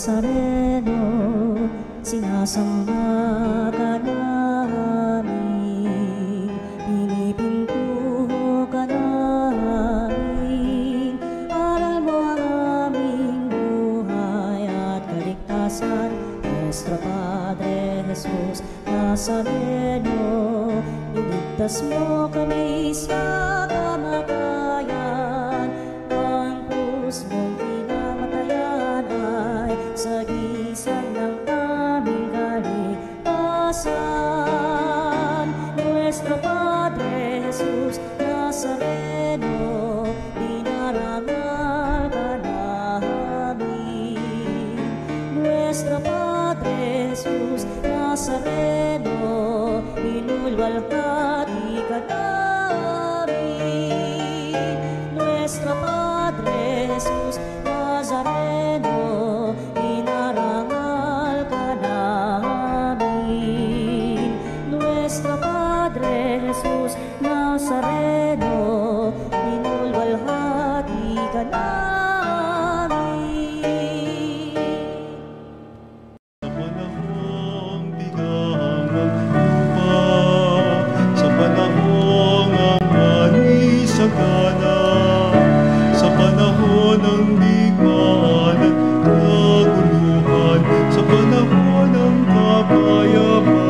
Nazareno, sinasamba ka namin, pinipintuho ka namin, aral mo ang aming buhay at kaligtasan. Nuestro Padre Jesus Nazareno, iligtas mo kami sa kamatayan, ang krus mong pinamatayan ay sagisag ng aming kaligtasan. Nuestro Padre Jesus Nazareno, dinarangal ka namin. Nuestro Padre Jesus Nazareno, inulwalhati ka namin. Nuestro Padre Jesus Nazareno, inarangal ka namin. Nuestro Padre Jesus Nazareno, inulwalhati ka namin. Sa panahong ang ani sa gana, sa panahon ng digmaan at kaguluhan, sa panahon ng kapayapaan.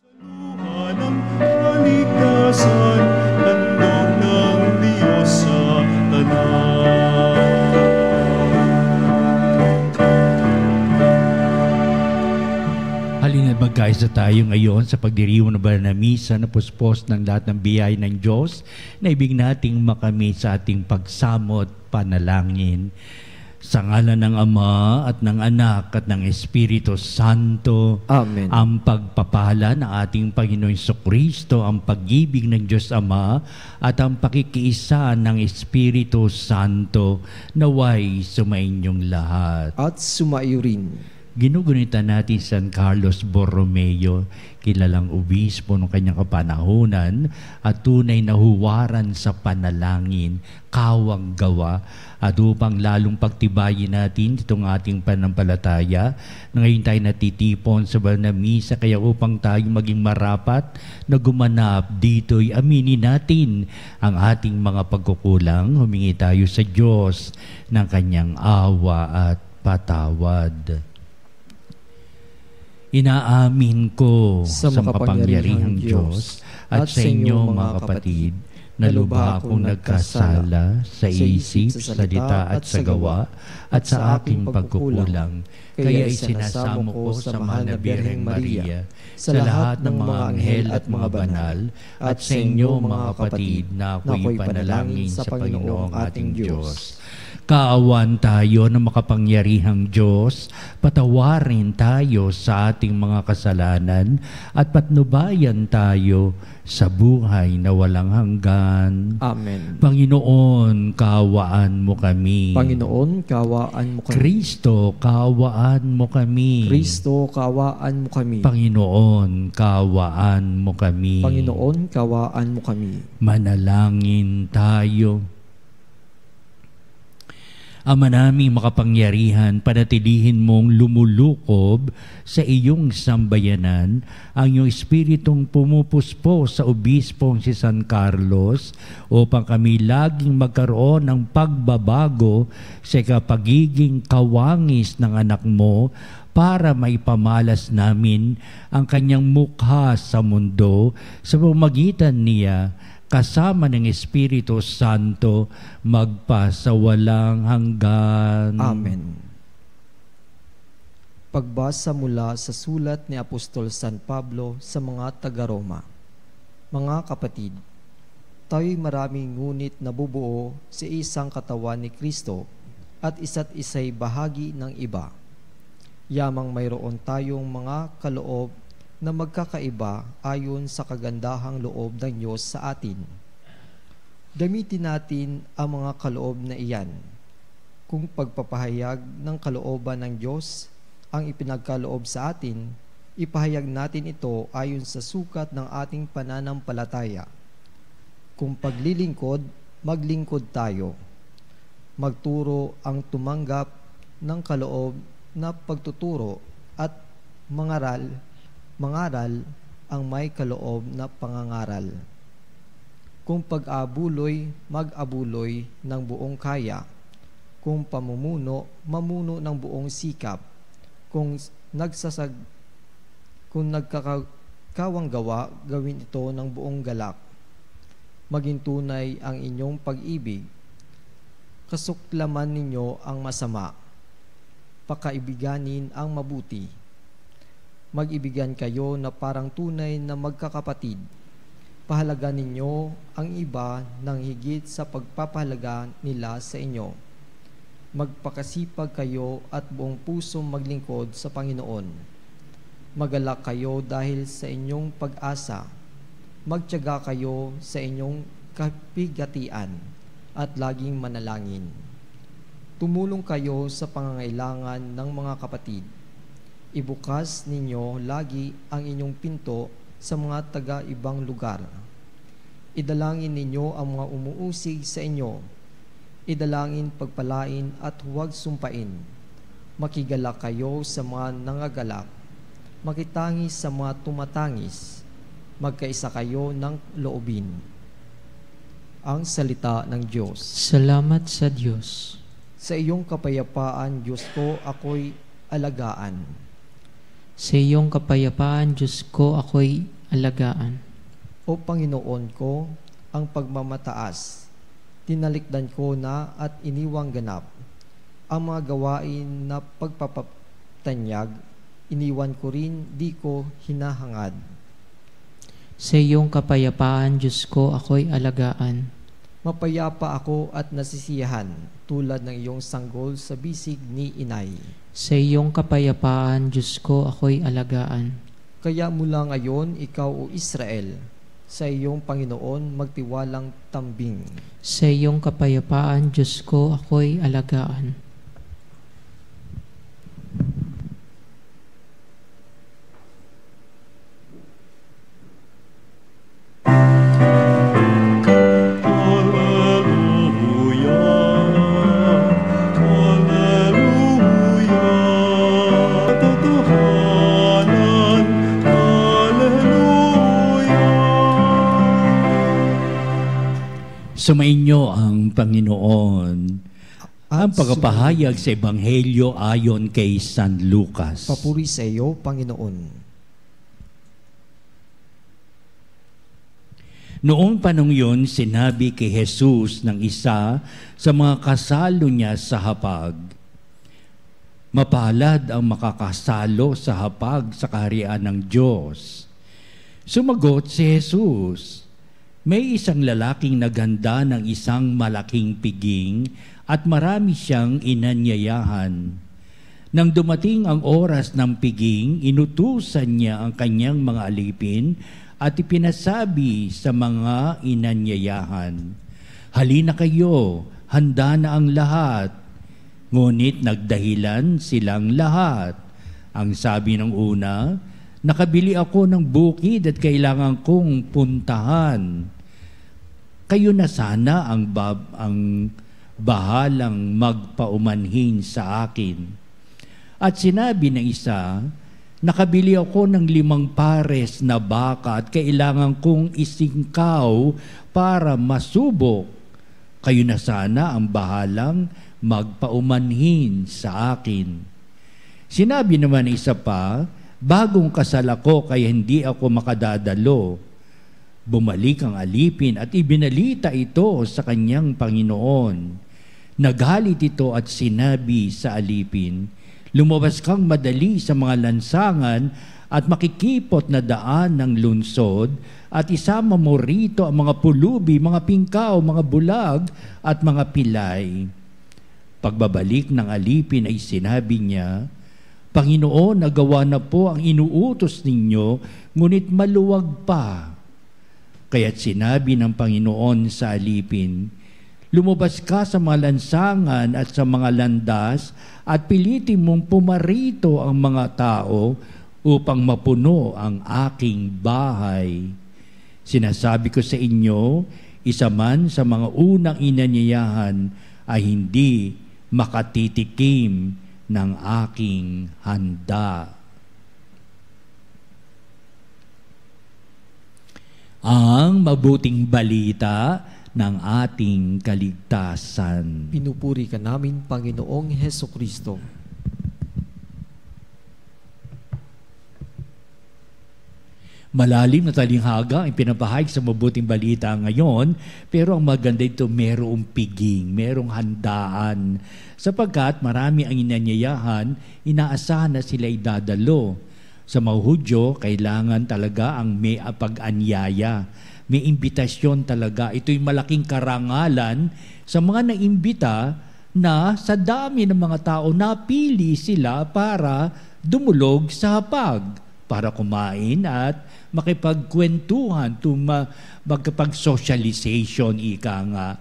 Saluhan ng kaligtasan, handog ng Diyos sa tanan. Halina magkaisa tayo ngayon sa pagdiriwang ng banal na misa na puspos ng lahat ng biyaya ng Diyos na ibig nating makamit sa ating pagsamot panalangin. Sa ngalan ng Ama at ng Anak at ng Espiritu Santo. Amen. Ang pagpapala ng ating Panginoong Jesucristo, ang pag-ibig ng Diyos Ama at ang pakikiisa ng Espiritu Santo naway sumainyong lahat. At sumaiyo rin. Ginugunita natin San Carlos Borromeo, kilalang obispo ng kanyang kapanahunan at tunay na huwaran sa panalangin, kawang gawa, at upang lalong pagtibayin natin itong ating panampalataya na ngayon tayo natitipon sa banal na misa, kaya upang tayo maging marapat na gumanap dito'y aminin natin ang ating mga pagkukulang, humingi tayo sa Diyos ng kanyang awa at patawad. Inaamin ko sa makapangyarihang Diyos at sa inyo mga kapatid na lubha akong nagkasala sa isip, sa salita at sa gawa at sa aking pagkukulang. Kaya isinasamo ko sa mahal na Birheng Maria, sa lahat ng mga anghel at mga banal, at sa inyo mga kapatid na ako'y panalangin sa Panginoong ating Diyos. Kaawan tayo ng makapangyarihang Diyos, patawarin tayo sa ating mga kasalanan at patnubayan tayo sa buhay na walang hanggan. Amen. Panginoon, kaawaan mo kami. Panginoon, kaawaan mo kami. Kristo, kaawaan mo kami. Kristo, kaawaan mo kami. Panginoon, kaawaan mo kami. Panginoon, kaawaan mo kami. Manalangin tayo. Ama naming makapangyarihan, panatilihin mong lumulukob sa iyong sambayanan ang iyong espiritong pumupuspo sa obispong si San Carlos upang kami laging magkaroon ng pagbabago sa kapagiging kawangis ng anak mo para maipamalas namin ang kanyang mukha sa mundo sa pamamagitan niya kasama ng Espiritu Santo magpasawalang hanggan. Amen. Pagbasa mula sa sulat ni Apostol San Pablo sa mga taga-Roma. Mga kapatid, tayo'y maraming ngunit nabubuo sa isang katawan ni Kristo at isa't isa'y bahagi ng iba. Yamang mayroon tayong mga kaloob na magkakaiba ayon sa kagandahang loob ng Diyos sa atin. Gamitin natin ang mga kaloob na iyan. Kung pagpapahayag ng kalooban ng Diyos ang ipinagkaloob sa atin, ipahayag natin ito ayon sa sukat ng ating pananampalataya. Kung paglilingkod, maglingkod tayo. Magturo ang tumanggap ng kaloob na pagtuturo at mangaral ang may kaloob na pangangaral. Kung pag-abuloy, mag-abuloy ng buong kaya. Kung pamumuno, mamuno ng buong sikap. Kung nagkakawang gawa, gawin ito ng buong galak. Maging tunay ang inyong pag-ibig. Kasuklaman ninyo ang masama. Pakaibiganin ang mabuti. Mag-ibigan kayo na parang tunay na magkakapatid. Pahalaga ninyo ang iba ng higit sa pagpapahalaga nila sa inyo. Magpakasipag kayo at buong puso maglingkod sa Panginoon. Magalak kayo dahil sa inyong pag-asa. Magtiyaga kayo sa inyong kapigatian at laging manalangin. Tumulong kayo sa pangangailangan ng mga kapatid. Ibukas ninyo lagi ang inyong pinto sa mga taga-ibang lugar. Idalangin ninyo ang mga umuusig sa inyo. Idalangin, pagpalain at huwag sumpain. Makigalak kayo sa mga nangagalak. Makitangis sa mga tumatangis. Magkaisa kayo ng loobin. Ang salita ng Diyos. Salamat sa Diyos. Sa iyong kapayapaan, Diyos ko, ako'y alagaan. Sa iyong kapayapaan, Diyos ko, ako'y alagaan. O Panginoon ko, ang pagmamataas, tinalikdan ko na at iniwang ganap. Ang mga gawain na pagpapatanyag, iniwan ko rin, di ko hinahangad. Sa iyong kapayapaan, Diyos ko, ako'y alagaan. Mapayapa ako at nasisiyahan, tulad ng iyong sanggol sa bisig ni inay. Sa iyong kapayapaan, Diyos ko, ako'y alagaan. Kaya mula ngayon, ikaw o Israel, sa iyong Panginoon magtiwalang tambing. Sa iyong kapayapaan, Diyos ko, ako'y alagaan. Sumainyo ang Panginoon. Ang pagpapahayag sa Ebanghelyo ayon kay San Lucas. Papuri sa iyo, Panginoon. Noong panong yun, sinabi kay Jesus ng isa sa mga kasalo niya sa hapag, "Mapalad ang makakasalo sa hapag sa kaharian ng Diyos." Sumagot si Jesus, "May isang lalaking naghanda ng isang malaking piging at marami siyang inanyayahan. Nang dumating ang oras ng piging, inutusan niya ang kanyang mga alipin at ipinasabi sa mga inanyayahan, 'Halina kayo, handa na ang lahat.' Ngunit nagdahilan silang lahat. Ang sabi ng una, 'Nakabili ako ng bukid at kailangan kong puntahan. Kayo na sana ang bahalang magpaumanhin sa akin.' At sinabi ng isa, 'Nakabili ako ng 5 pares na baka at kailangan kong isingkaw para masubok. Kayo na sana ang bahalang magpaumanhin sa akin.' Sinabi naman ng isa pa, 'Bagong kasal ako kaya hindi ako makadadalo.' Bumalik ang alipin at ibinalita ito sa kanyang Panginoon. Nagalit ito at sinabi sa alipin, 'Lumabas kang madali sa mga lansangan at makikipot na daan ng lungsod at isama mo rito ang mga pulubi, mga pingkaw, mga bulag at mga pilay.' Pagbabalik ng alipin ay sinabi niya, 'Panginoon, nagawa na po ang inuutos ninyo, ngunit maluwag pa.' Kaya't sinabi ng Panginoon sa alipin, 'Lumabas ka sa mga lansangan at sa mga landas at pilitin mong pumarito ang mga tao upang mapuno ang aking bahay. Sinasabi ko sa inyo, isa man sa mga unang inanyayahan ay hindi makatitikim ng aking handa. Ang mabuting balita ng ating kaligtasan. Pinupuri ka namin, Panginoong Hesukristo. Malalim na talinghaga ang pinapahayag sa mabuting balita ngayon, pero ang maganda ito, merong piging, merong handaan. Sapagkat marami ang inanyayahan, inaasahan na sila idadalo. Sa mga Hudyo, kailangan talaga ang may pag-anyaya. May imbitasyon talaga. Ito'y malaking karangalan sa mga naimbita na sa dami ng mga tao, napili sila para dumulog sa hapag, para kumain at makipagkwentuhan, magkapag-socialization, ika nga.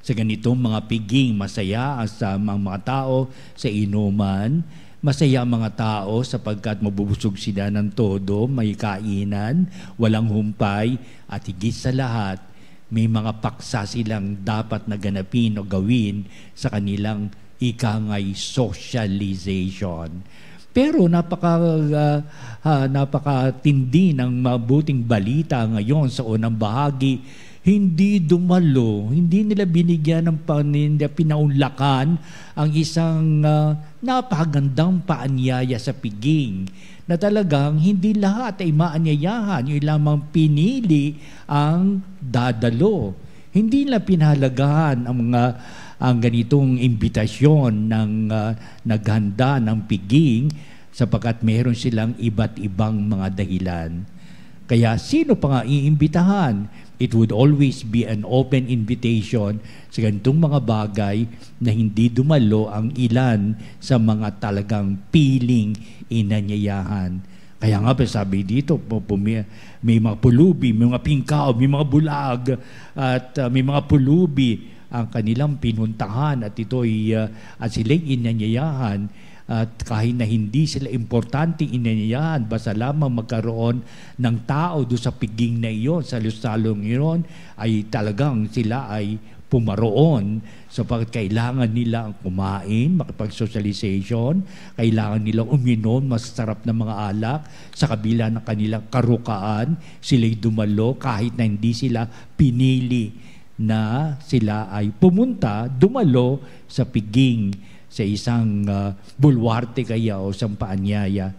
Sa ganitong mga piging, masaya sa mga tao sa inuman, masaya ang mga tao sapagkat mabubusog sila ng todo, may kainan, walang humpay, at higit sa lahat, may mga paksa silang dapat na ganapin o gawin sa kanilang ikangay socialization. Pero napakatindi ng mabuting balita ngayon sa unang bahagi, hindi dumalo, hindi nila binigyan ng pinaunlakan ang isang napakagandang paanyaya sa piging na talagang hindi lahat ay maanyayahan, yung lamang pinili ang dadalo. Hindi nila pinahalagahan ang ganitong imbitasyon ng naghanda ng piging sapagkat meron silang iba't ibang mga dahilan. Kaya sino pa nga iimbitahan? It would always be an open invitation sa ganitong mga bagay na hindi dumalo ang ilan sa mga talagang piling inanyayahan. Kaya nga ba sabi dito, may mga pulubi, may mga pingkaw, may mga bulag, at may mga pulubi ang kanilang pinuntahan at ito'y at sila'y inanyayahan. At kahit na hindi sila importante inanyayahan, basta lamang magkaroon ng tao doon sa piging na iyon, sa lusalong iyon, ay talagang sila ay pumaroon sapagkat kailangan nila kumain, makipag-socialization, kailangan nilang uminom masarap na mga alak sa kabila ng kanilang karukaan, sila'y dumalo kahit na hindi sila pinili na sila ay pumunta, dumalo sa piging, sa isang bulwarte kaya o isang paanyaya.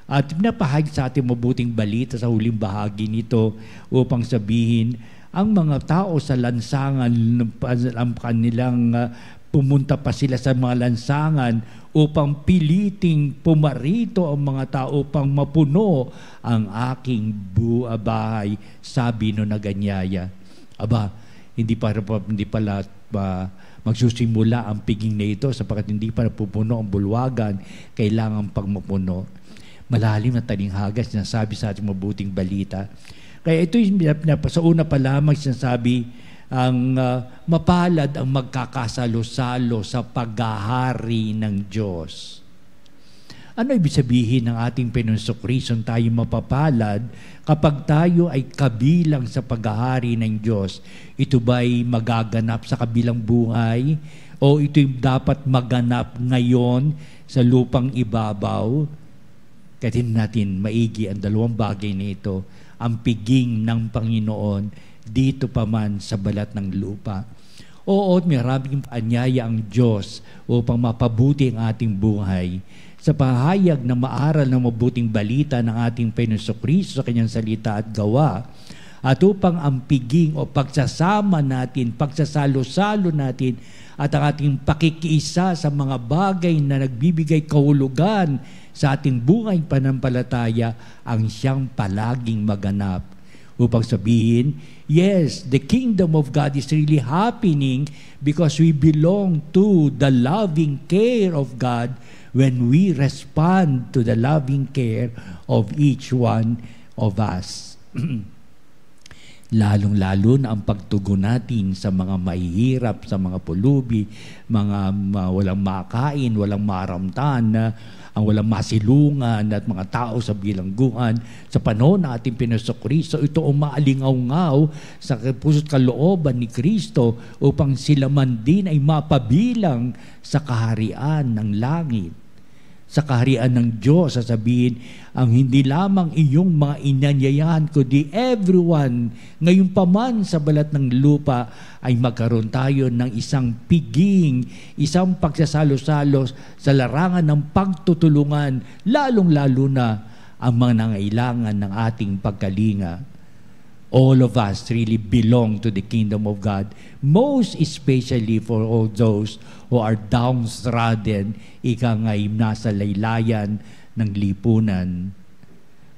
At pinapahayag sa ating mabuting balita sa huling bahagi nito upang sabihin, ang mga tao sa lansangan, ang kanilang pumunta pa sila sa mga lansangan upang piliting pumarito ang mga tao upang mapuno ang aking bahay, sabi no naganyaya. Aba, hindi pala magsusimula ang piging na ito sapagkat hindi pa napupuno ang bulwagan, kailangan pag mapuno. Malalim na talinghaga, sinasabi sa ating mabuting balita. Kaya ito sa una pa lamang sinasabi, ang mapalad ang magkakasalo-salo sa paghahari ng Diyos. Ano ibig sabihin ng ating Panginoong Kristo tayo mapapalad kapag tayo ay kabilang sa paghahari ng Diyos? Ito ba'y magaganap sa kabilang buhay o ito'y dapat maganap ngayon sa lupang ibabaw? Kaya natin maigi ang dalawang bagay na ito, ang piging ng Panginoon dito pa man sa balat ng lupa. Oo, maraming anyaya ang Diyos upang mapabuti ang ating buhay. Sa pahayag na maaral ng mabuting balita ng ating Panginoong Kristo sa kanyang salita at gawa, at upang ang piging o pagsasama natin, pagsasalo-salo natin at ang ating pakikiisa sa mga bagay na nagbibigay kahulugan sa ating buhay panampalataya ang siyang palaging maganap. Upang sabihin, yes, the kingdom of God is really happening because we belong to the loving care of God when we respond to the loving care of each one of us. lalong-lalo na ang pagtugon natin sa mga mahihirap, sa mga pulubi, mga walang makain, walang maramtan, ang walang masilungan at mga tao sa bilangguan. Sa panahon ng ating Panginoon, ito ang maalingaw-ngaw sa puso't kalooban ni Kristo upang sila man din ay mapabilang sa kaharian ng langit. Sa kaharian ng Diyos, sasabihin, ang hindi lamang iyong mga inanyayahan, kundi everyone, ngayon pa man sa balat ng lupa, ay magkaroon tayo ng isang piging, isang pagsasalo-salo sa larangan ng pagtutulungan, lalong-lalo na ang mga nangailangan ng ating pagkalinga. All of us really belong to the kingdom of God, most especially for all those who are downtrodden, ika nga'y nasa laylayan ng lipunan.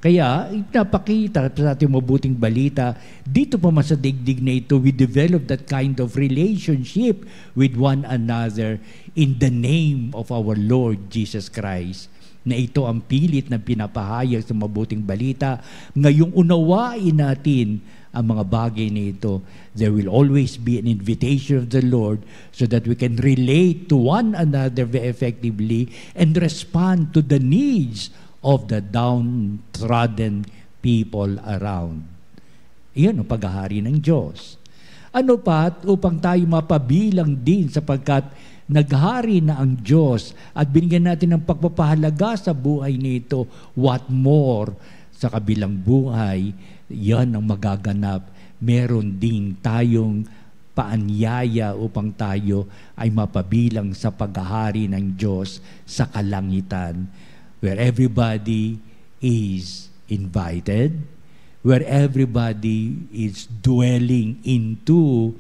Kaya, napakita sa ating mabuting balita, dito pa man sa digdig na ito, we develop that kind of relationship with one another in the name of our Lord Jesus Christ. Na ito ang pilit na pinapahayag sa mabuting balita. Ngayong unawain natin ang mga bagay na ito, there will always be an invitation of the Lord so that we can relate to one another very effectively and respond to the needs of the downtrodden people around. Iyan ang paghahari ng Diyos. Ano pa, upang tayo mapabilang din sapagkat naghari na ang Diyos at binigyan natin ng pagpapahalaga sa buhay nito, what more sa kabilang buhay, yan ang magaganap. Meron din tayong paanyaya upang tayo ay mapabilang sa paghahari ng Diyos sa kalangitan, where everybody is invited, where everybody is dwelling into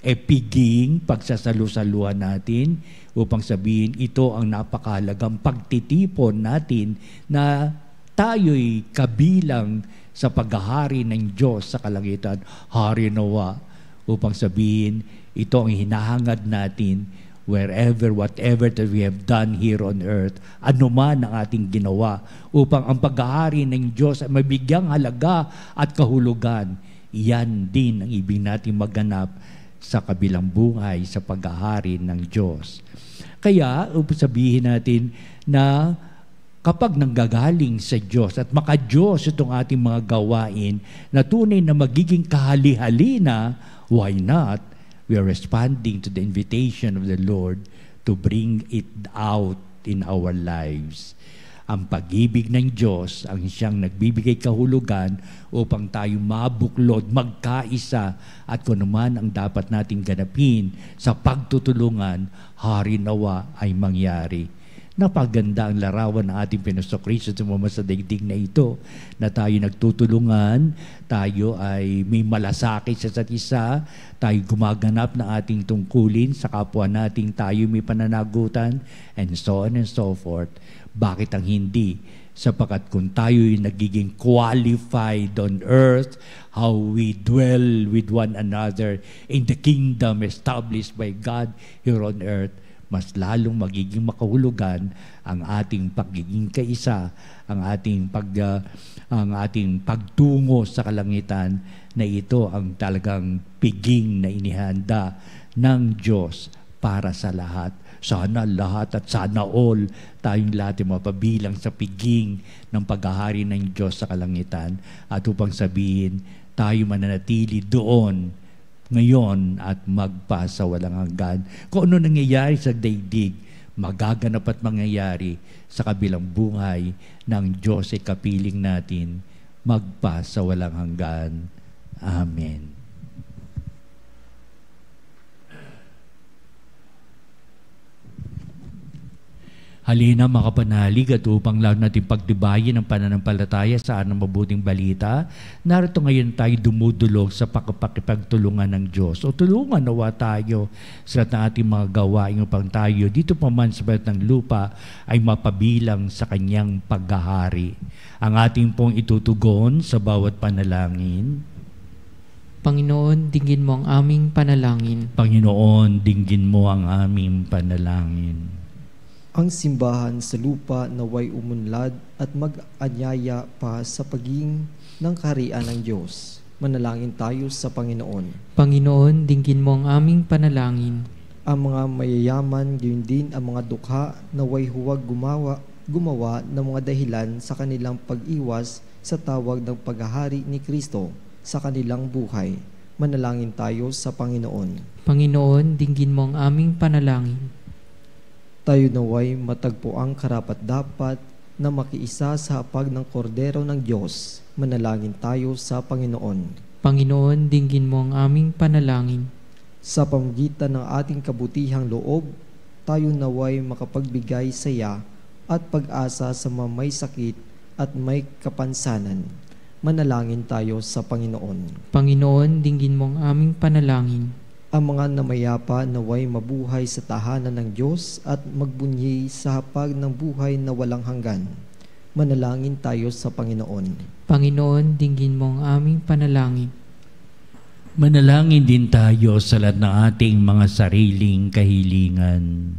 piging, pagsasalu-saluhan natin upang sabihin ito ang napakahalagang pagtitipon natin na tayo'y kabilang sa paghahari ng Diyos sa kalangitan. Hari nawa upang sabihin ito ang hinahangad natin wherever, whatever that we have done here on earth, anuman ang ating ginawa upang ang paghahari ng Diyos ay mabigyang halaga at kahulugan. Iyan din ang ibig natin maganap sa kabilang buhay sa paghahari ng Diyos. Kaya, sabihin natin na kapag nanggagaling sa Diyos at maka-Diyos itong ating mga gawain na tunay na magiging kahali-halina, why not? We are responding to the invitation of the Lord to bring it out in our lives. Ang pag-ibig ng Diyos ang siyang nagbibigay kahulugan upang tayo mabuklod, magkaisa at kung naman ang dapat nating ganapin sa pagtutulungan, hari nawa ay mangyari. Napaganda ang larawan ng ating Panginoon sa daigdig na ito, na tayo nagtutulungan, tayo ay may malasakit sa isa't isa, tayo gumaganap ng ating tungkulin sa kapwa nating tayo may pananagutan, and so on and so forth. Bakit ang hindi? Sapagkat kung tayo'y nagiging qualified on earth, how we dwell with one another in the kingdom established by God here on earth, mas lalong magiging makahulugan ang ating pagiging kaisa, ang ating pagtungo sa kalangitan, na ito ang talagang piging na inihanda ng Diyos para sa lahat. Sana lahat at sana all tayong lahat ay mapabilang sa piging ng paghahari ng Diyos sa kalangitan, at upang sabihin tayo mananatili doon ngayon at magpa sa walang hanggan. Kung ano nangyayari sa daigdig, magaganap at mangyayari sa kabilang buhay ng Diyos ay kapiling natin magpa sa walang hanggan. Amen. Halina mga kapanalig at upang lalo natin pagtibayin ang pananampalataya sa anong mabuting balita, narito ngayon tayo dumudulog sa pakipagtulungan ng Diyos. O tulungan nawa tayo sa ating mga gawain upang tayo dito pa man sa balat ng lupa ay mapabilang sa kanyang paghahari. Ang ating pong itutugon sa bawat panalangin. Panginoon, dinggin mo ang aming panalangin. Panginoon, dinggin mo ang aming panalangin. Ang simbahan sa lupa naway umunlad at mag-anyaya pa sa pagiging ng kaharian ng Diyos. Manalangin tayo sa Panginoon. Panginoon, dinggin mo ang aming panalangin. Ang mga mayayaman, gayon din ang mga dukha, naway huwag gumawa ng mga dahilan sa kanilang pag-iwas sa tawag ng paghahari ni Kristo sa kanilang buhay. Manalangin tayo sa Panginoon. Panginoon, dinggin mo ang aming panalangin. Tayo naway matagpo ang karapat-dapat na makiisa sa hapag ng kordero ng Diyos. Manalangin tayo sa Panginoon. Panginoon, dinggin mo ang aming panalangin. Sa pamamagitan ng ating kabutihang loob, tayo naway makapagbigay saya at pag-asa sa mga may sakit at may kapansanan. Manalangin tayo sa Panginoon. Panginoon, dinggin mo ang aming panalangin. Ang mga namayapa naway mabuhay sa tahanan ng Diyos at magbunyi sa hapag ng buhay na walang hanggan. Manalangin tayo sa Panginoon. Panginoon, dinggin mo ang aming panalangin. Manalangin din tayo sa lahat ng ating mga sariling kahilingan.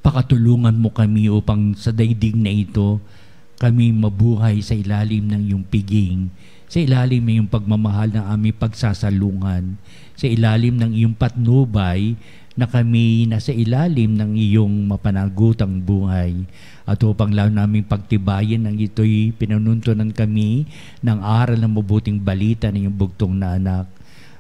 Pakatulungan mo kami upang sa daigdig na ito, kami mabuhay sa ilalim ng iyong piging, sa ilalim ng iyong pagmamahal ng aming pagsasalungan, sa ilalim ng iyong patnubay na kami nasa ilalim ng iyong mapanagutang buhay. At upang lalo naming pagtibayin ng ito'y pinanuntunan kami ng aral ng mabuting balita ng iyong bugtong na anak.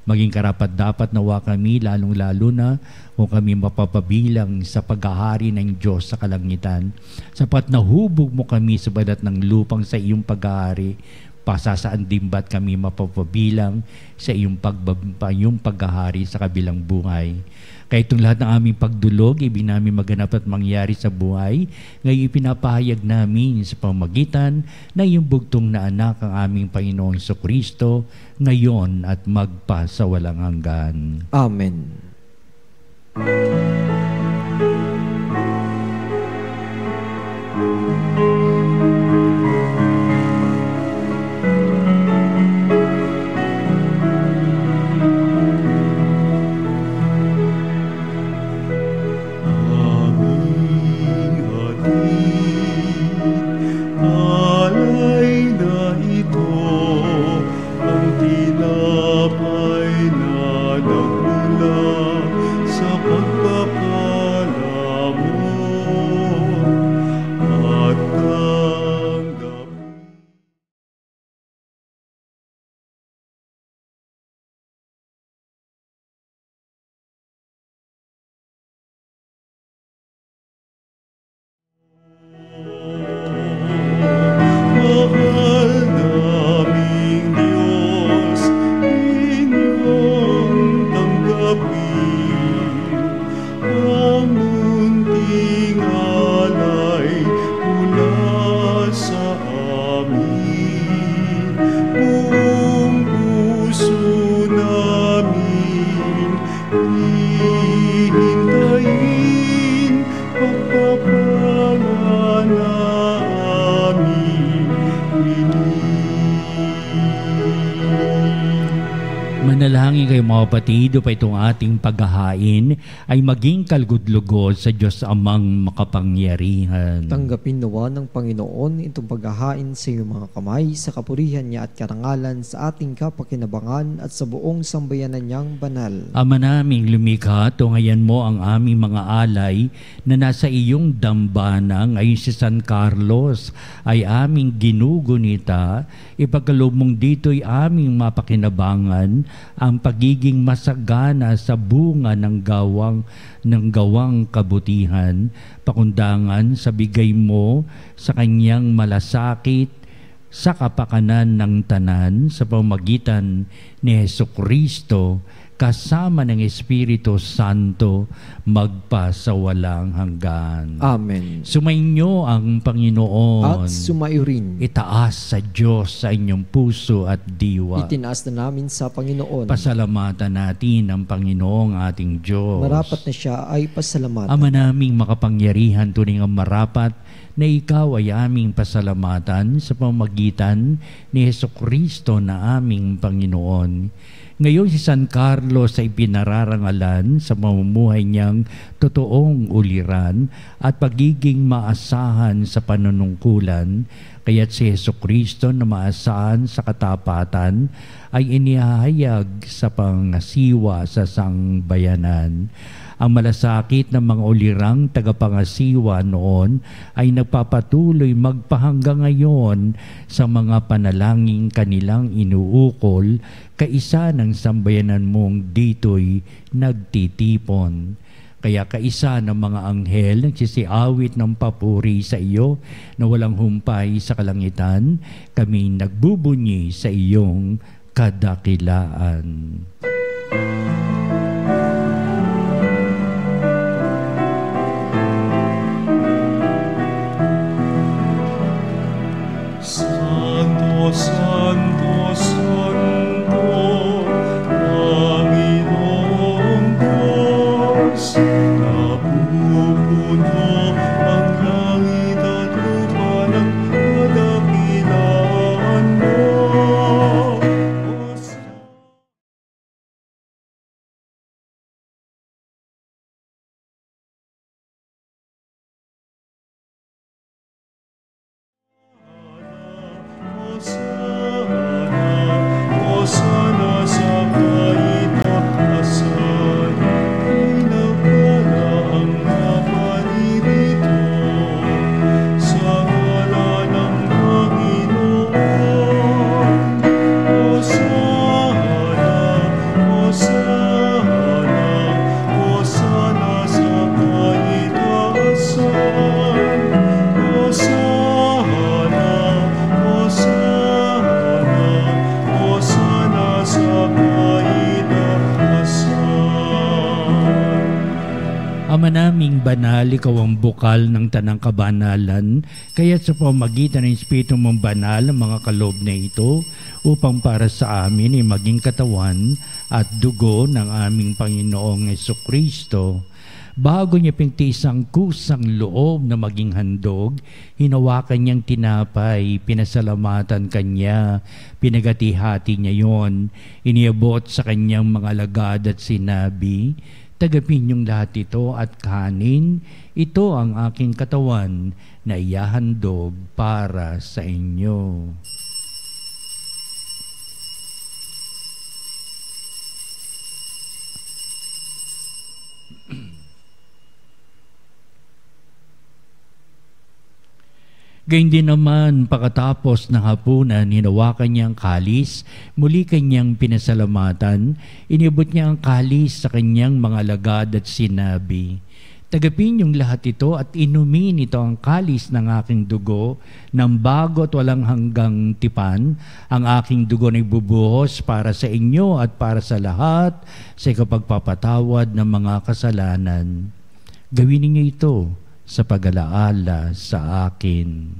Maging karapat-dapat nawa kami, lalong-lalo na kung kami mapapabilang sa paghahari ng Diyos sa kalangitan. Sapat nahubog mo kami sa balat ng lupang sa iyong paghahari, pasasaan din ba't kami mapapabilang sa iyong paghahari sa kabilang buhay. Kaya itong lahat ng aming pagdulog, ibig namin maganap at mangyari sa buhay, ngayon ipinapahayag namin sa pamamagitan na iyong bugtong na anak ang aming Panginoong Jesucristo, ngayon at magpa sa walang hanggan. Amen. Manalangin kayo mga kapatid, upang itong ating paghahain ay maging kalugod-lugod sa Diyos Amang makapangyarihan. Tanggapin nawa ng Panginoon itong paghahain sa iyong mga kamay sa kapurihan niya at karangalan sa ating kapakinabangan at sa buong sambayanan niyang banal. Ama naming lumikha, tungayan mo ang aming mga alay na nasa iyong dambana. Ngayon si San Carlos ay aming ginugunita. Ipagkaloob mong dito'y aming mapakinabangan ang pagiging masagana sa bunga ng gawang kabutihan, pakundangan sa bigay mo sa kanyang malasakit sa kapakanan ng tanan sa pamamagitan ni Jesucristo kasama ng Espiritu Santo magpa sa walang hanggan. Amen. Sumainyo ang Panginoon. At sumayo rin. Itaas sa Diyos sa inyong puso at diwa. Itinaas na namin sa Panginoon. Pasalamatan natin ang Panginoong ating Diyos. Marapat na siya ay pasalamatan. Ama naming makapangyarihan, tunay ang marapat na ikaw ay aming pasalamatan sa pamamagitan ni Jesucristo na aming Panginoon. Ngayon si San Carlos ay pinararangalan sa mamumuhay niyang totoong uliran at pagiging maasahan sa panunungkulan, kaya't si Jesucristo na maasahan sa katapatan ay inihahayag sa pangasiwa sa sangbayanan. Ang malasakit ng mga ulirang tagapangasiwa noon ay nagpapatuloy magpahanggang ngayon sa mga panalangin kanilang inuukol, kaisa ng sambayanan mong dito'y nagtitipon. Kaya kaisa ng mga anghel nagsisiawit ng papuri sa iyo na walang humpay sa kalangitan, kami nagbubunyi sa iyong kadakilaan. Santo, Santo, Santo, Panginoong Diyos, napupuno ang langit at lupa ng kadakilaan mo. Hosana sa kaitaasan, pinagpala ang naparirito sa ngalan ng Panginoon. Hosana, Hosana, Hosana sa kaitaasan. Hosana, Hosana, Hosana sa kaitaasan. Ama naming banal, ikaw ang bukal ng tanang kabanalan, kaya't sa pamamagitan ng Espiritu mong banal ang mga kaloob na ito upang para sa amin ay maging katawan at dugo ng aming Panginoong Jesucristo. Bago niya pintis ang kusang loob na maging handog, hinawakan niyang tinapay, pinasalamatan kanya, pinagati-hati niya yon, iniabot sa kanyang mga alagad at sinabi, "Tagapin niyong lahat ito at kanin, ito ang aking katawan na iyahandog para sa inyo." Gayun din naman, pagkatapos ng hapunan, hinawakan niya ang kalis, muli kanyang pinasalamatan, inibot niya ang kalis sa kanyang mga alagad at sinabi, "Tagapin niyong lahat ito at inumin ito ang kalis ng aking dugo, ng bago at walang hanggang tipan, ang aking dugo na ibubuhos para sa inyo at para sa lahat sa ikapagpapatawad ng mga kasalanan. Gawin niyo ito sa pag-alaala sa akin."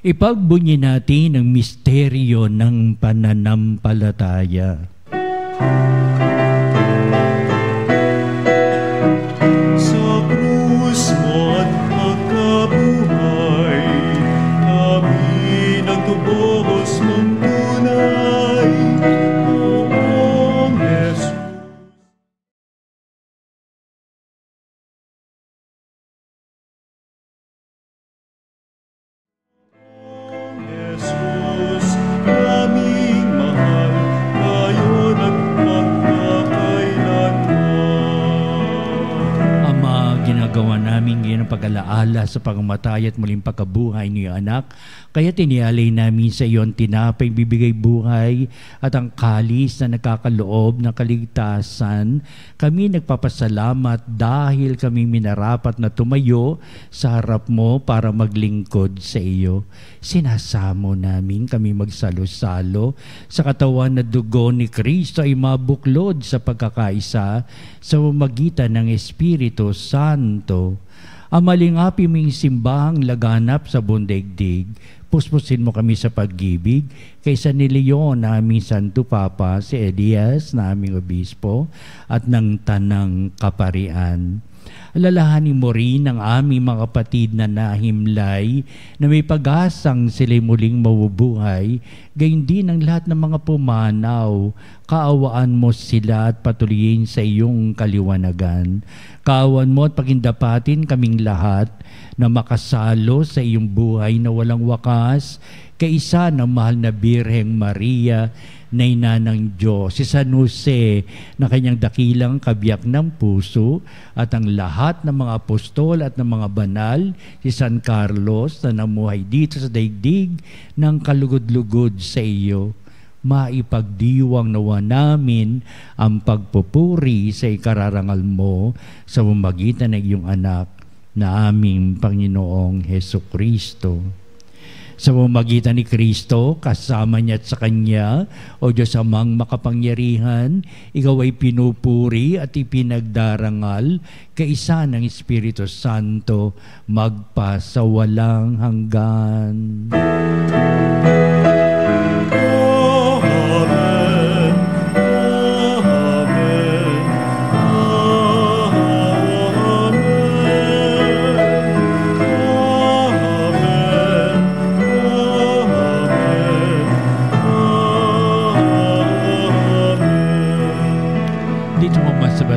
Ipagbunyi natin ang misteryo ng pananampalataya. Sa krus mo at pagkabuhay, kami nagtubos mong tunay, Poong Jesus. Jesus, aming mahal, ngayon at magpakailanman. Ama, ginagawa namin ngayon ang pag-alaala sa pagkamatay at muling pagkabuhay ni anak. Kaya tinialay namin sa iyo ang tinapay bibigay buhay at ang kalis na nakakaloob ng kaligtasan. Kami nagpapasalamat dahil kami minarapat na tumayo sa harap mo para maglingkod sa iyo. Sinasamo namin kami magsalo-salo sa katawan na dugo ni Kristo ay mabuklod sa pagkakaisa sa pamamagitan ng Espiritu Santo. Ang malingapi mong simbahang laganap sa buong daigdig, puspusin mo kami sa pag-ibig kaysa ni Leon na aming Santo Papa, si Elias na aming Obispo, at ng Tanang Kaparian. Alalahanin mo rin ang aming mga kapatid na nahimlay na may pag-asang sila'y muling mabubuhay, gayon din ang lahat ng mga pumanaw. Kaawaan mo sila at patuloyin sa iyong kaliwanagan. Kaawaan mo at pagindapatin kaming lahat na makasalo sa iyong buhay na walang wakas, kaisa ng mahal na Birheng Maria, na ina ng Diyos, si San Jose na kanyang dakilang kabiyak ng puso, at ang lahat ng mga apostol at ng mga banal, si San Carlos na namuhay dito sa daigdig ng kalugod-lugod sa iyo. Maipagdiwang nawa namin ang pagpupuri sa ikararangal mo sa pamamagitan ng iyong anak na aming Panginoong Hesukristo. Sa pamamagitan ni Kristo, kasama niya at sa Kanya, o Diyos Amang makapangyarihan, ikaw ay pinupuri at ipinagdarangal, kaisa ng Espiritu Santo, magpa sa walang hanggan.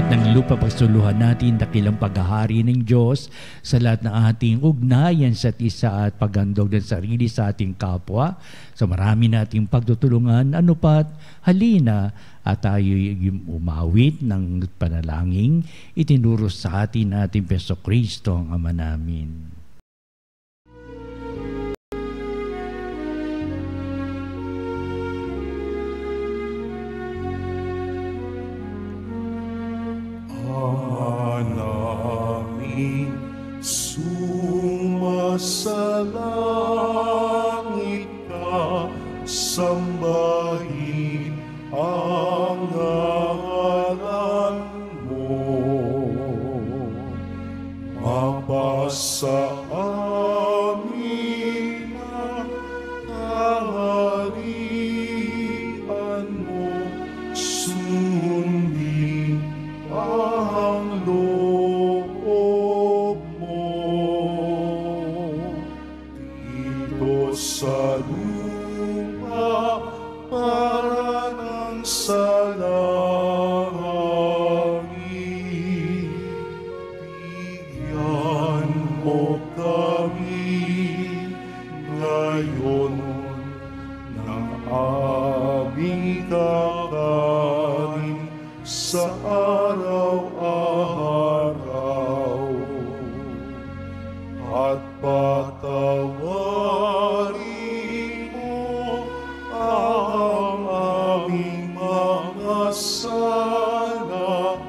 Ng lupa pagsuluhan natin dakilang paghahari ng Diyos sa lahat ng ating ugnayan sa isa at paghandog ng sarili sa ating kapwa. Sa marami nating pagtutulungan, ano pat, halina at tayo umawit ng panalangin itinuro sa atin ating Jesucristo ang Ama namin. Sumasalangit ka, sambahin ang ngalan mo. Mapasa amin ang kaharian mo, sundin ang loob mo. Dito sa lupa para ng sa langit, bigyan mo kami ngayon ng aming kakanin sa araw-araw, at patawarin mo ang aming mga sala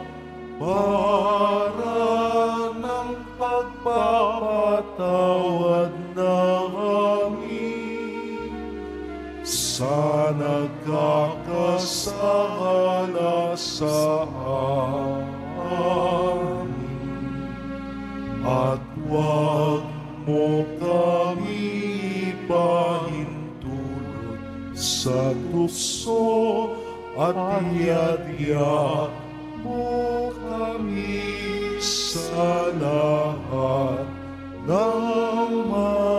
para ng pagpapatawad namin sa nagkakasala sa amin. At huwag mo kami ipahintulot sa tukso, at iadya mo kami sa lahat ng masama.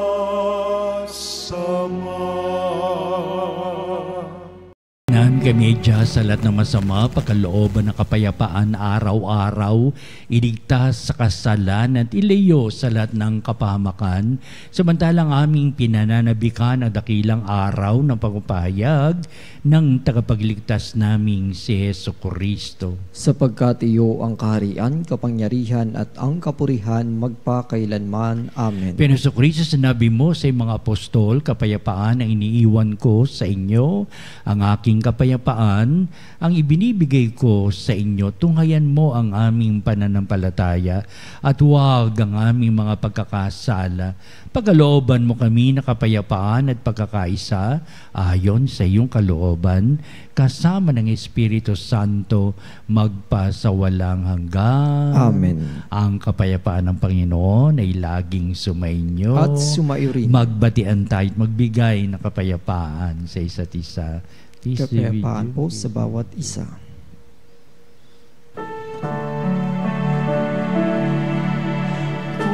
Kami Diyos sa lahat ng masama, pagkalooban ng kapayapaan araw-araw, iligtas sa kasalan at ilayo sa lahat ng kapahamakan, samantalang aming pinananabikan ang dakilang araw ng pagpapahayag ng tagapagligtas naming si Jesucristo. Sapagkat iyo ang kaharian, kapangyarihan at ang kapurihan magpakailanman. Amen. Pero Jesucristo, sinabi mo sa mga apostol, kapayapaan ang iniiwan ko sa inyo, ang aking kapayapaan kapayapaan ang ibinibigay ko sa inyo. Tunghayan mo ang aming pananampalataya at huwag ang aming mga pagkakasala. Pagkalooban mo kami na kapayapaan at pagkakaisa ayon sa iyong kalooban, kasama ng Espiritu Santo, magpasawalang hanggan. Amen. Ang kapayapaan ng Panginoon ay laging sumainyo. At sumaiyo rin. Magbatian tayo at magbigay ng kapayapaan sa isa't isa. Kapayapaan po sa bawat isa.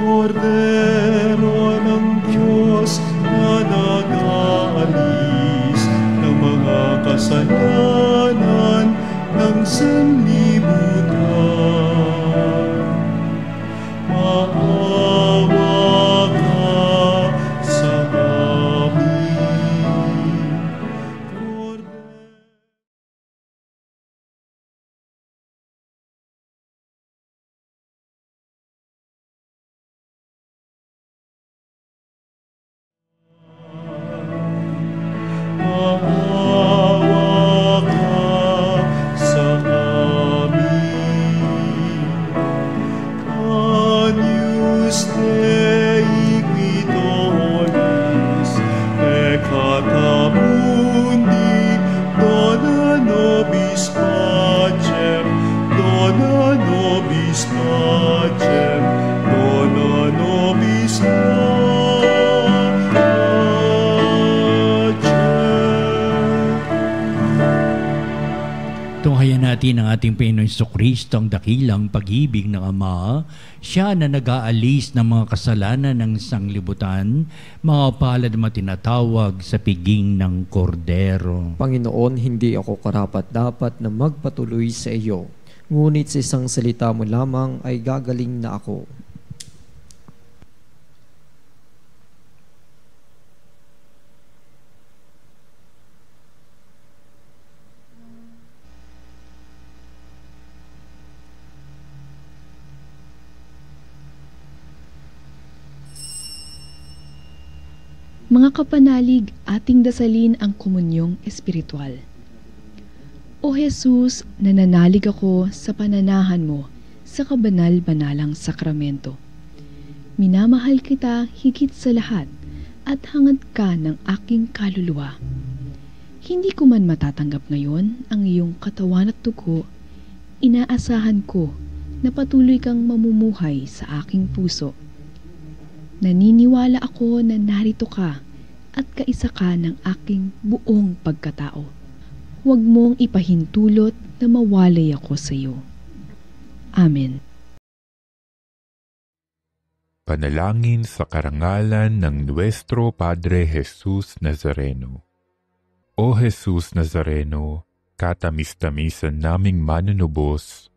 Kordero ng Diyos na nag-aalis ng mga kasalanan ng sanlibutan. Maawa ka sa amin. Maawa ka sa amin. Agnus Dei Guidonis, peccata mundi, dona nobis pacem, dona nobis pacem, dona nobis pacem. Tunghayan natin ang ating Panginoong Jesucristo, ang dakilang pag-ibig ng Ama. Siya na nag-aalis ng mga kasalanan ng sanglibutan, mga palad na tinatawag sa piging ng kordero. Panginoon, hindi ako karapat-dapat na magpatuloy sa iyo. Ngunit sa isang salita mo lamang ay gagaling na ako. Mga kapanalig, ating dasalin ang komunyong espiritual. O Jesus, nananalig ako sa pananahan mo sa kabanal-banalang sakramento. Minamahal kita higit sa lahat at hangad ka ng aking kaluluwa. Hindi ko man matatanggap ngayon ang iyong katawan at dugo, inaasahan ko na patuloy kang mamumuhay sa aking puso. Naniniwala ako na narito ka at kaisa ka ng aking buong pagkatao. Huwag mong ipahintulot na mawalay ako sa iyo. Amen. Panalangin sa karangalan ng Nuestro Padre Jesus Nazareno. O Jesus Nazareno, katamis-tamisan naming manunubos,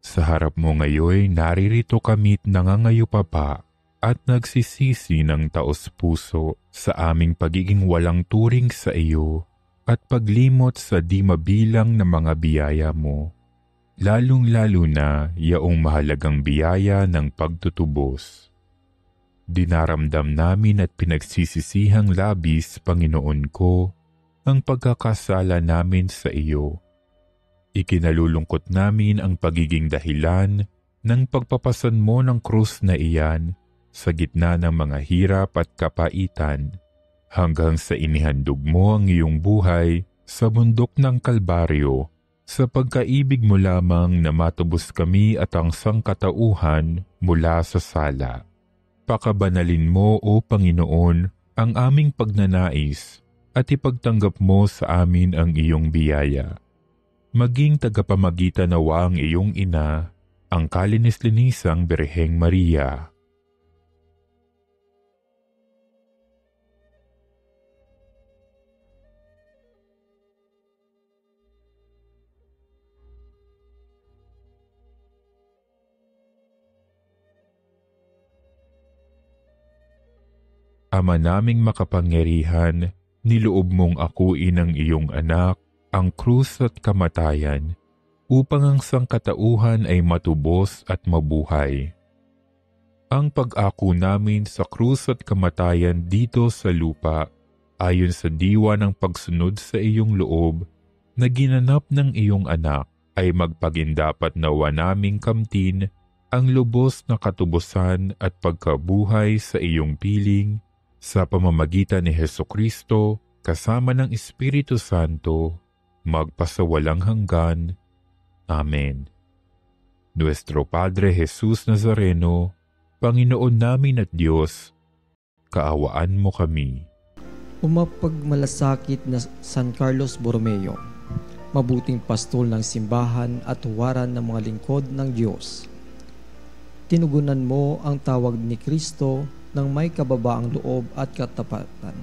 sa harap mo ngayon naririto kami't nangangayupapa at nagsisisi ng taos-puso sa aming pagiging walang turing sa iyo at paglimot sa di mabilang na mga biyaya mo, lalong-lalo na yaong mahalagang biyaya ng pagtutubos. Dinaramdam namin at pinagsisisihang labis, Panginoon ko, ang pagkakasala namin sa iyo. Ikinalulungkot namin ang pagiging dahilan ng pagpapasan mo ng krus na iyan sa gitna ng mga hirap at kapaitan, hanggang sa inihandog mo ang iyong buhay sa bundok ng Kalbaryo, sa pagkaibig mo lamang na matubos kami at ang sangkatauhan mula sa sala. Pakabanalin mo, O Panginoon, ang aming pagnanais at ipagtanggap mo sa amin ang iyong biyaya. Maging tagapamagitan nawa ang iyong ina, ang kalinis-linisang Birheng Maria. Ama naming makapangyarihan, niloob mong akuin ang iyong anak, ang krus at kamatayan, upang ang sangkatauhan ay matubos at mabuhay. Ang pag-ako namin sa krus at kamatayan dito sa lupa, ayon sa diwa ng pagsunod sa iyong loob, na ginanap ng iyong anak ay magpagindapat nawa naming kamtin ang lubos na katubusan at pagkabuhay sa iyong piling sa pamamagitan ni Hesukristo kasama ng Espiritu Santo, magpasawalang hanggan. Amen. Nuestro Padre Jesus Nazareno, Panginoon namin at Diyos, kaawaan mo kami. Umapagmalasakit na San Carlos Borromeo, mabuting pastol ng simbahan at huwaran ng mga lingkod ng Diyos. Tinugunan mo ang tawag ni Kristo ng may kababaang loob at katapatan.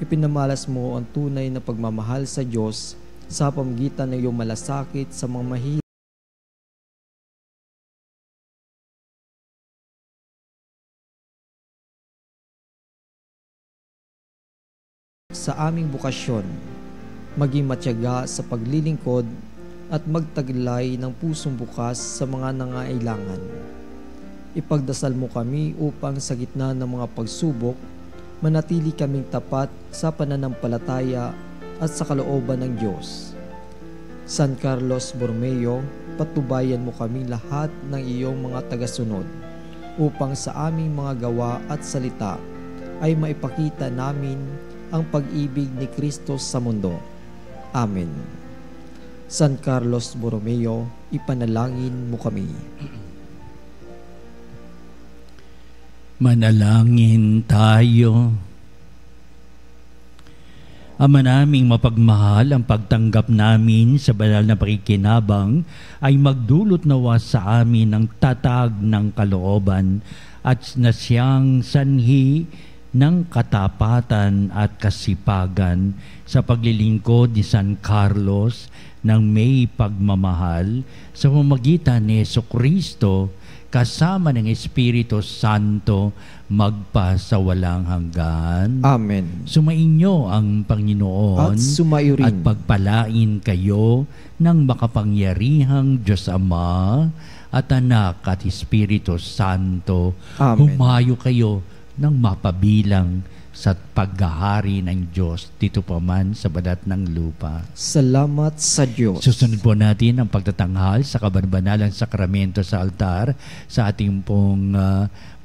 Ipinamalas mo ang tunay na pagmamahal sa Diyos sa pamamagitan ng iyong malasakit sa mga mahirap sa aming bukasyon, maging matyaga sa paglilingkod at magtaglay ng pusong bukas sa mga nangailangan. Ipagdasal mo kami upang sa gitna ng mga pagsubok, manatili kaming tapat sa pananampalataya at sa kalooban ng Diyos. San Carlos Borromeo, patnubayan mo kami lahat ng iyong mga tagasunod upang sa aming mga gawa at salita ay maipakita namin ang pag-ibig ni Kristo sa mundo. Amen. San Carlos Borromeo, ipanalangin mo kami. Manalangin tayo. Ama naming mapagmahal, ang pagtanggap namin sa banal na pakikinabang ay magdulot nawa sa amin ng tatag ng kalooban at na siyang sanhi ng katapatan at kasipagan sa paglilingkod ni San Carlos ng may pagmamahal sa pamamagitan ni Jesucristo kasama ng Espiritu Santo magpasawalang hanggan. Amen. Sumainyo ang Panginoon At sumayo rin. at pagpalain kayo ng makapangyarihang Diyos Ama at Anak at Espiritu Santo. Amen. Humayo kayo ng mapabilang sa paghahari ng Diyos dito pa man sa balat ng lupa. Salamat sa Diyos. Susunod po natin ang pagtatanghal sa kabanbanalang sakramento sa altar sa ating pong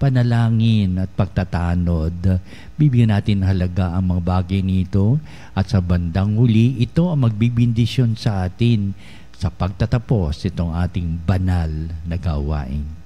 panalangin at pagtatanod. Bibigyan natin halaga ang mga bagay nito at sa bandang huli, ito ang magbibindisyon sa atin sa pagtatapos itong ating banal na gawain.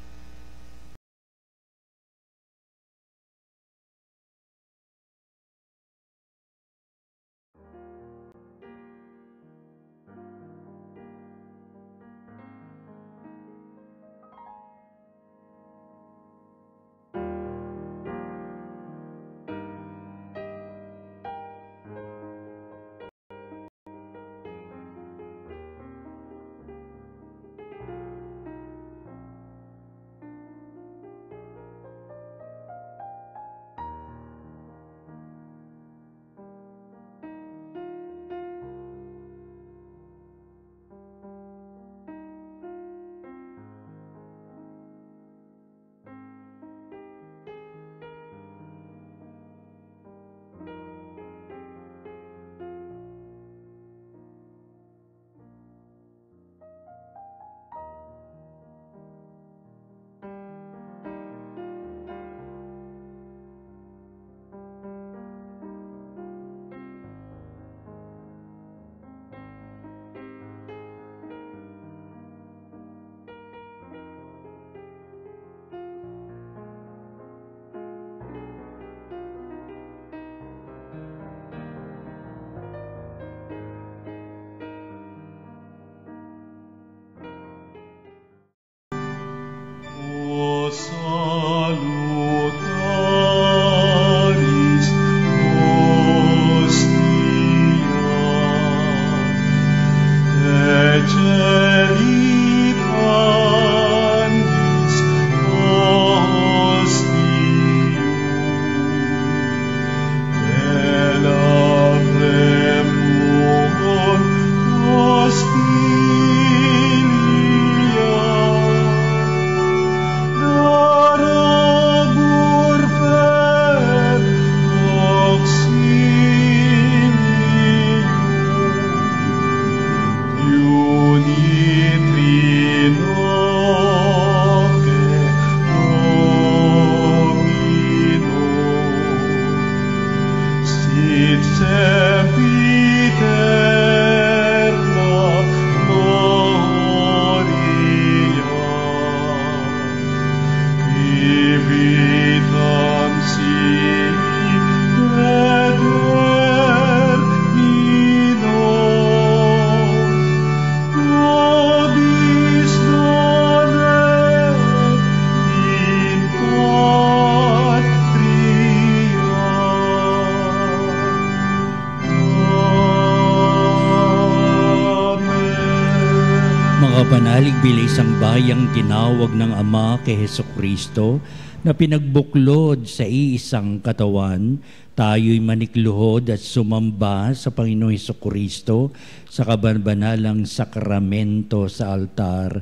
Mga kapanalig, bilang isang bayang tinawag ng Ama kay Hesukristo na pinagbuklod sa iisang katawan, tayo'y manikluhod at sumamba sa Panginoong Hesukristo sa kabanbanalang sakramento sa altar.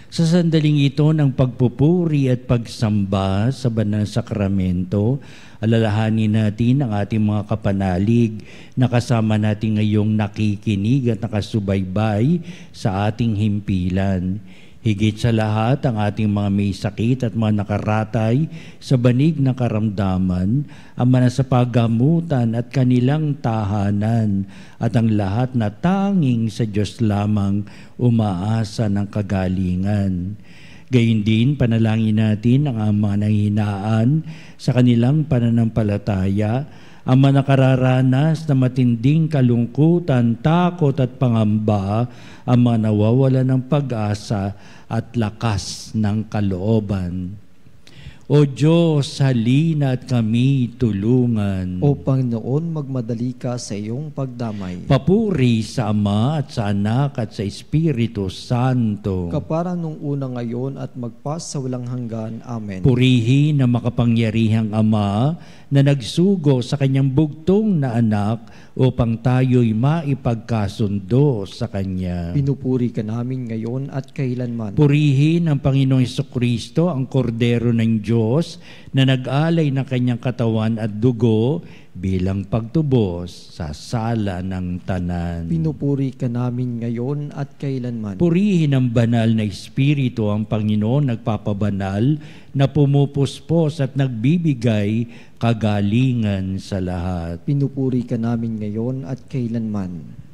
Sa sandaling ito ng pagpupuri at pagsamba sa banal sakramento, alalahanin natin ang ating mga kapanalig na kasama natin ngayong nakikinig at nakasubaybay sa ating himpilan. Higit sa lahat, ang ating mga may sakit at mga nakaratay sa banig na karamdaman, ang mga sa paggamutan at kanilang tahanan, at ang lahat na tanging sa Diyos lamang umaasa ng kagalingan. Gayun din, panalangin natin ang mga nanghihinaan sa kanilang pananampalataya, ang mga nakararanas na matinding kalungkutan, takot at pangamba, ang mga nawawala ng pag-asa at lakas ng kalooban. O Diyos, halina at kami tulungan. O Panginoon, magmadali ka sa iyong pagdamay. Papuri sa Ama at sa Anak at sa Espiritu Santo. Kapara nung una ngayon at magpas sa walang hanggan. Amen. Purihin na makapangyarihang Ama na nagsugo sa kanyang bugtong na anak upang tayo'y maipagkasundo sa Kanya. Pinupuri ka namin ngayon at kailanman. Purihin ang Panginoong Hesukristo, ang Kordero ng Diyos, na nag-alay ng kanyang katawan at dugo bilang pagtubos sa sala ng tanan. Pinupuri ka namin ngayon at kailanman. Purihin ang banal na Espiritu, ang Panginoon nagpapabanal, na pumupuspos at nagbibigay kagalingan sa lahat. Pinupuri ka namin ngayon at kailanman.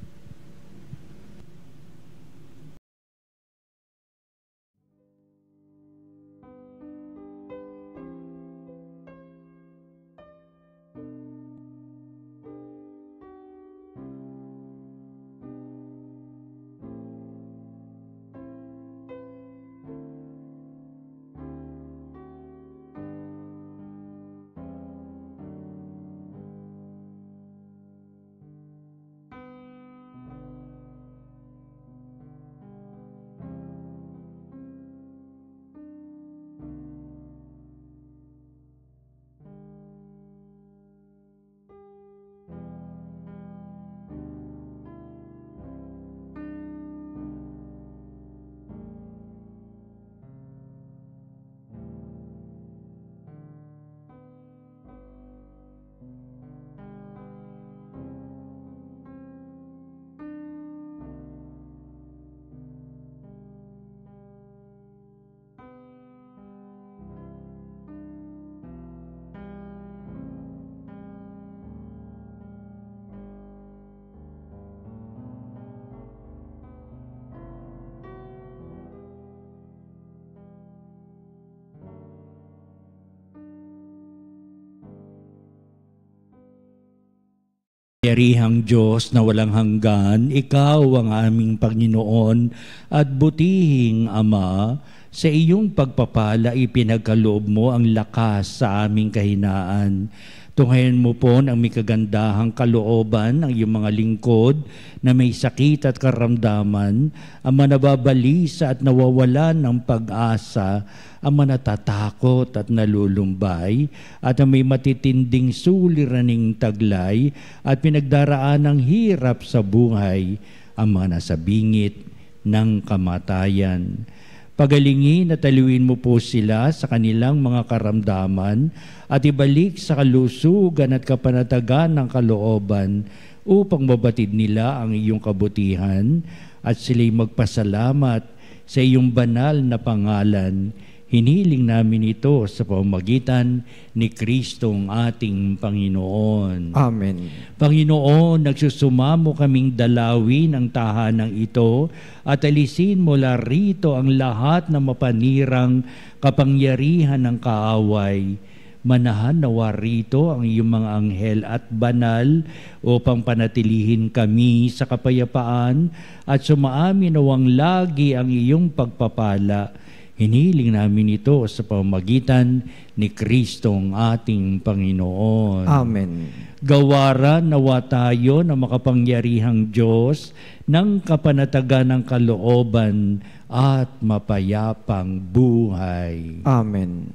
Yarihang Diyos na walang hanggan, Ikaw ang aming Panginoon at butihing Ama, sa iyong pagpapala ipinagkaloob mo ang lakas sa aming kahinaan. Tunghayan mo po ang may kagandahang kalooban ng iyong mga lingkod na may sakit at karamdaman, ang manababalisa at nawawalan ng pag-asa, ang manatatakot at nalulumbay, at ang may matitinding suliraning taglay at pinagdaraan ng hirap sa buhay, ang mga nasa bingit ng kamatayan. Pagalingin at aliwin mo po sila sa kanilang mga karamdaman at ibalik sa kalusugan at kapanatagan ng kalooban upang mabatid nila ang iyong kabutihan at sila'y magpasalamat sa iyong banal na pangalan. Hiniling namin ito sa pamamagitan ni Kristong ating Panginoon. Amen. Panginoon, nagsusumamo kaming dalawin ang tahanang ito at alisin mula rito ang lahat na mapanirang kapangyarihan ng kaaway. Manahan nawa rito ang iyong mga anghel at banal upang panatilihin kami sa kapayapaan at sumaamin nawang lagi ang iyong pagpapala. Hiniling namin ito sa pamamagitan ni Kristong ating Panginoon. Amen. Gawaran nawa tayo na makapangyarihang Diyos ng kapanatagan ng kalooban at mapayapang buhay. Amen.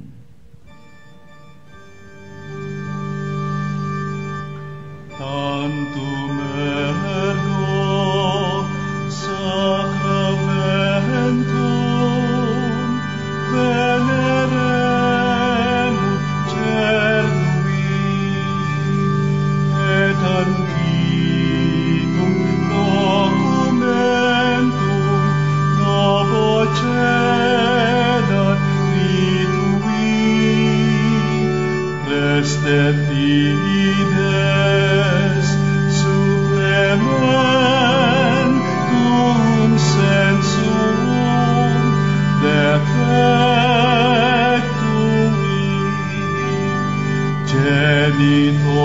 Tantum ergo sacramentum veneremur cernui et antiquum documentum novo cedat ritui restet fides suprementum sensum defectui genitori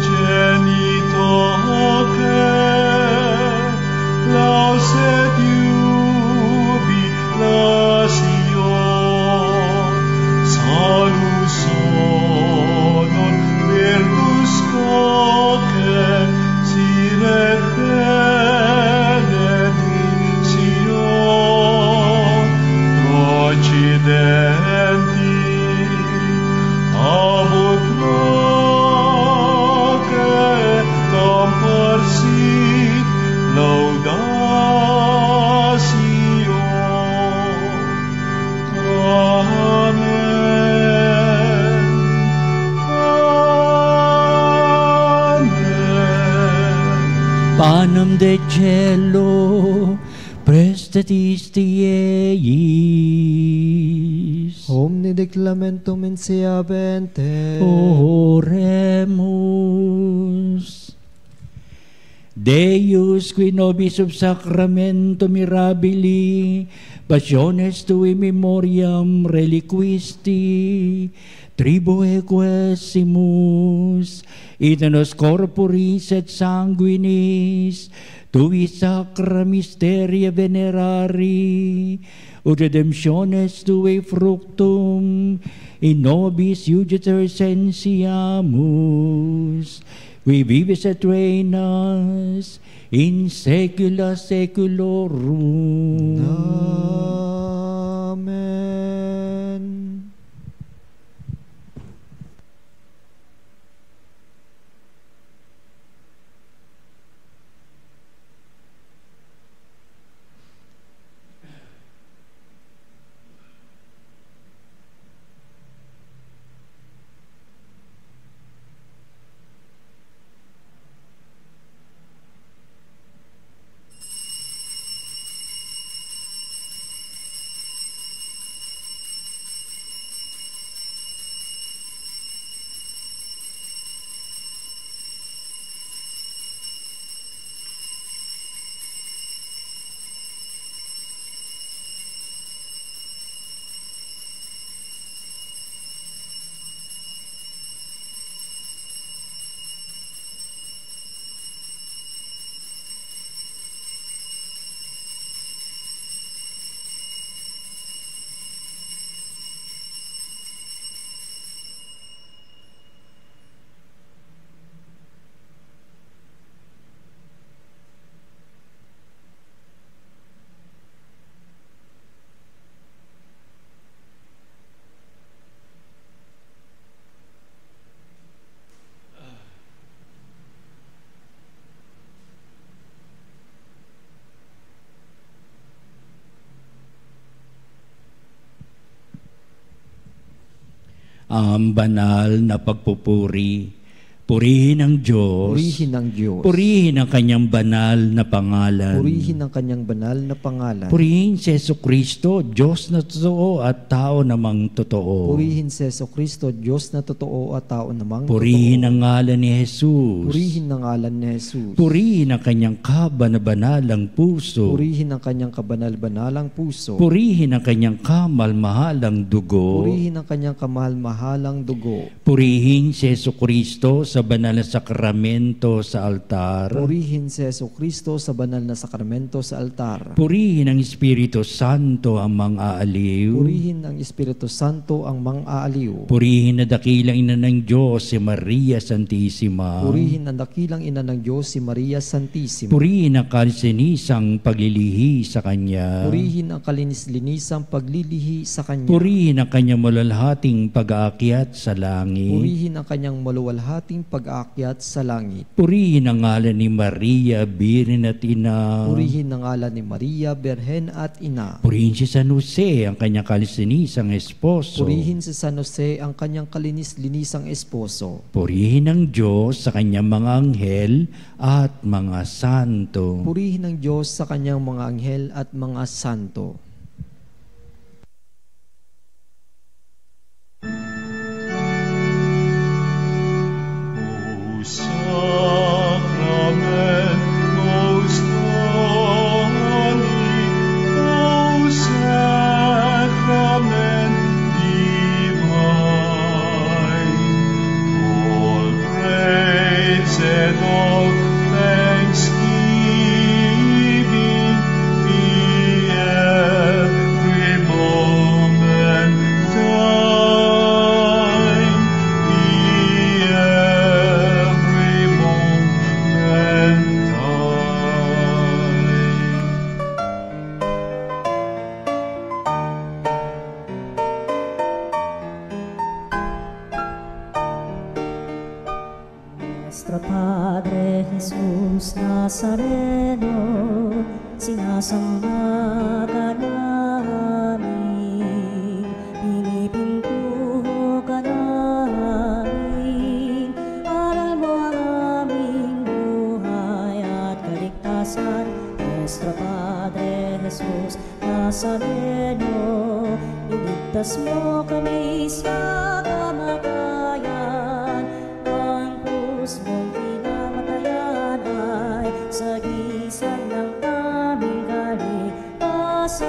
genitoque lauset jubilatio salus honor virtus coque siret benedictio procidenti abut noce comparsit laudatio. Amen. Amen. Panem de cielo, prestatisti eis. Omni declamentum in sea vente. Oremus. Deus, qui nobis sub sacramento mirabili, passiones tui memoriam reliquisti, triboe quesimus, et nos corporis et sanguinis, tui sacra mysteria venerari, ut redemptiones tui fructum, in nobis iuditor sensiamus, qui vivis et reinas in saecula saeculorum. Amen. Ang banal na pagpupuri, purihin ang Diyos, Purihin ang Diyos. purihin ang kanyang banal na pangalan, Purihin ang kanyang banal na pangalan. purihin si Jesucristo, Diyos na totoo at tao namang totoo. Purihin si Jesucristo, Diyos na totoo at tao namang Purihin totoo. ang ngalan ni Jesus. Purihin ang ngalan ni Jesus. Purihin ang kanyang kabanabalang puso. Purihin ang kanyang kabanal-banalang puso. Purihin ang kanyang kamal-mahalang dugo. Purihin ang kanyang kamahal-mahalang dugo. Purihin si Jesucristo sa banal na sakramento sa altar. Purihin si Jesucristo sa banal na sakramento sa altar. Purihin ang Espiritu Santo ang mang-aaliw. Purihin ang Espiritu Santo ang mang-aaliw. Purihin na dakilang ina ng Diyos si Maria Santissima. Purihin ang dakilang ina ng Diyos si Maria Santissima. Purihin ang kalisinisang paglilihi sa Kanya. Purihin ang kalinis-linisang paglilihi sa Kanya. Purihin ang Kanyang malalhating pag-aakyat sa langit. Purihin ang Kanyang maluwalhating pag-aakyat sa langit. Purihin ang ngalan ni Maria, Birhen at Ina. Purihin ang ngalan ni Maria, Birhen at Ina. Purihin si San Jose, ang Kanyang kalisinisang esposo. Purihin si San Jose, ang Kanyang kalinis-linisang esposo. Purihin ang Diyos sa Kanyang mga anghel at mga santo. Purihin ang Diyos sa Kanyang mga anghel at mga santo. Sacrament most holy, O Sacrament divine, all praise and all thanksgiving be every moment thine, be every moment thine. Nuestro Padre Jesus Nazareno, sinasamba ka namin, pinipintuho ka namin, aral mo ang aming buhay at kaligtasan. Nuestro Padre Jesus Nazareno, iligtas mo kami sa kamatayan, ang krus mong pinamatayan ay sagisag ng aming kaligtasan.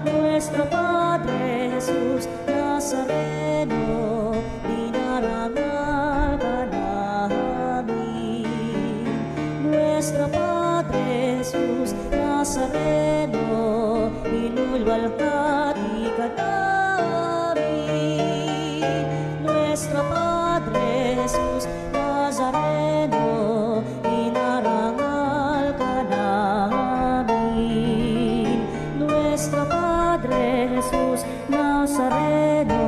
Nuestro Padre Jesus Nazareno, dinarangal ka namin. Nuestro Padre Jesus Nazareno, inulwalhati ka namin. Nuestro Padre Jesus Nazareno, inarangal ka namin. Nuestro Padre Jesus Nazareno,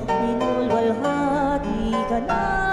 inulwalhati ka namin.